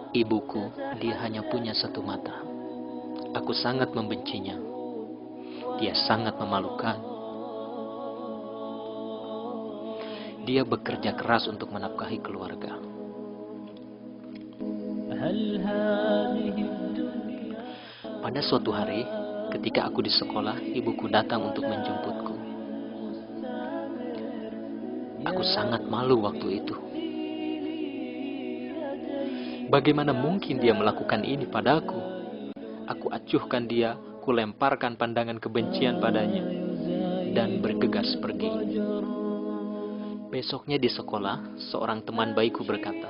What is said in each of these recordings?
Ibuku, dia hanya punya satu mata. Aku sangat membencinya. Dia sangat memalukan. Dia bekerja keras untuk menafkahi keluarga. Pada suatu hari, ketika aku di sekolah, ibuku datang untuk menjemputku. Aku sangat malu waktu itu. Bagaimana mungkin dia melakukan ini padaku? Aku acuhkan dia, kulemparkan pandangan kebencian padanya, dan bergegas pergi. Besoknya di sekolah, seorang teman baikku berkata,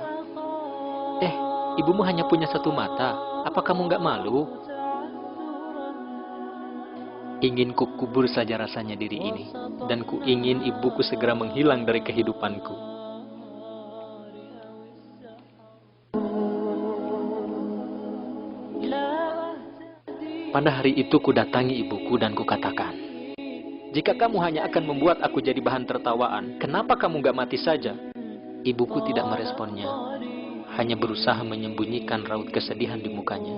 ibumu hanya punya satu mata, apa kamu gak malu? Ingin ku kubur saja rasanya diri ini, dan ku ingin ibuku segera menghilang dari kehidupanku. Pada hari itu ku datangi ibuku dan ku katakan, jika kamu hanya akan membuat aku jadi bahan tertawaan, kenapa kamu gak mati saja? Ibuku tidak meresponnya, hanya berusaha menyembunyikan raut kesedihan di mukanya.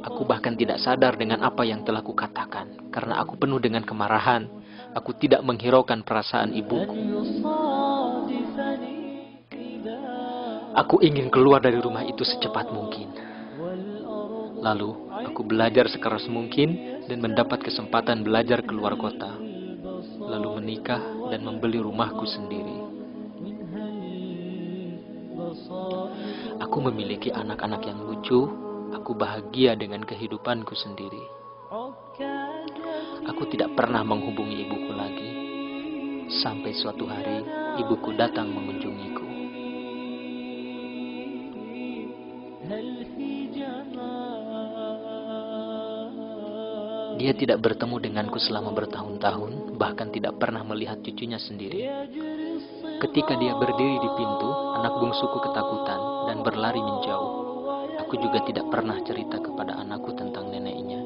Aku bahkan tidak sadar dengan apa yang telah kukatakan, karena aku penuh dengan kemarahan. Aku tidak menghiraukan perasaan ibuku. Aku ingin keluar dari rumah itu secepat mungkin. Lalu, aku belajar sekeras mungkin dan mendapat kesempatan belajar keluar kota. Lalu menikah dan membeli rumahku sendiri. Aku memiliki anak-anak yang lucu. Aku bahagia dengan kehidupanku sendiri. Aku tidak pernah menghubungi ibuku lagi. Sampai suatu hari, ibuku datang mengunjungiku. Dia tidak bertemu denganku selama bertahun-tahun, bahkan tidak pernah melihat cucunya sendiri. Ketika dia berdiri di pintu, anak bungsuku ketakutan dan berlari menjauh. Aku juga tidak pernah cerita kepada anakku tentang neneknya.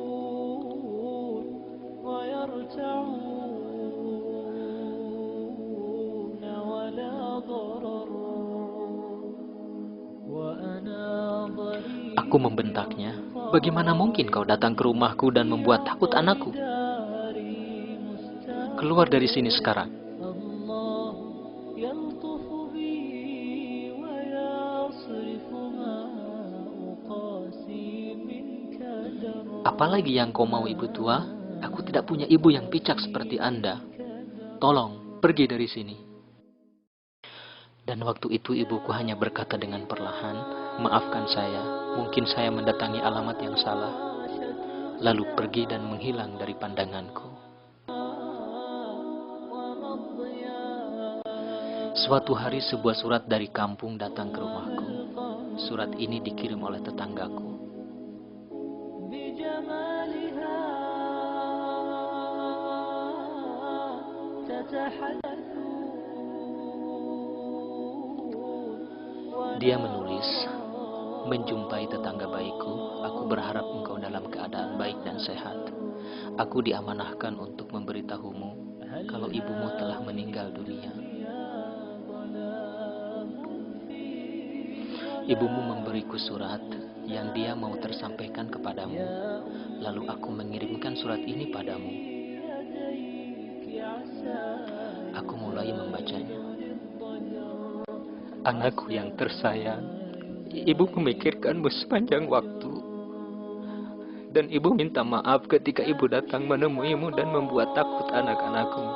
Aku membentaknya, bagaimana mungkin kau datang ke rumahku dan membuat takut anakku? Keluar dari sini sekarang. Apalagi yang kau mau, ibu tua? Aku tidak punya ibu yang picak seperti Anda. Tolong, pergi dari sini. Dan waktu itu ibuku hanya berkata dengan perlahan, maafkan saya, mungkin saya mendatangi alamat yang salah. Lalu pergi dan menghilang dari pandanganku. Suatu hari sebuah surat dari kampung datang ke rumahku. Surat ini dikirim oleh tetanggaku. Dia menulis, menjumpai tetangga baikku, aku berharap engkau dalam keadaan baik dan sehat. Aku diamanahkan untuk memberitahumu kalau ibumu telah meninggal dunia. Ibumu memberiku surat yang dia mau tersampaikan kepadamu. Lalu aku mengirimkan surat ini padamu. Aku mulai membacanya. Anakku yang tersayang, ibu memikirkanmu sepanjang waktu. Dan ibu minta maaf ketika ibu datang menemuimu dan membuat takut anak-anakmu.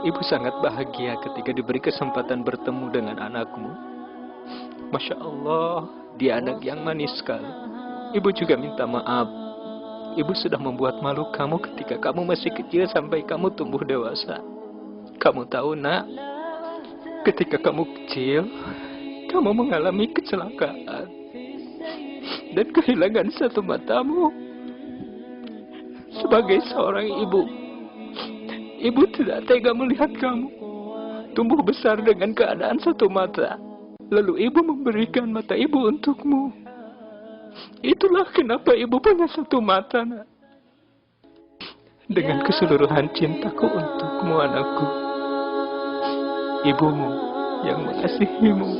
Ibu sangat bahagia ketika diberi kesempatan bertemu dengan anakmu. Masya Allah, dia anak yang manis sekali. Ibu juga minta maaf. Ibu sudah membuat malu kamu ketika kamu masih kecil sampai kamu tumbuh dewasa. Kamu tahu, nak, ketika kamu kecil, kamu mengalami kecelakaan dan kehilangan satu matamu. Sebagai seorang ibu, ibu tidak tega melihat kamu tumbuh besar dengan keadaan satu mata. Lalu ibu memberikan mata ibu untukmu. Itulah kenapa ibu punya satu mata, nak. Dengan keseluruhan cintaku untukmu, anakku. Ibumu yang mengasihimu.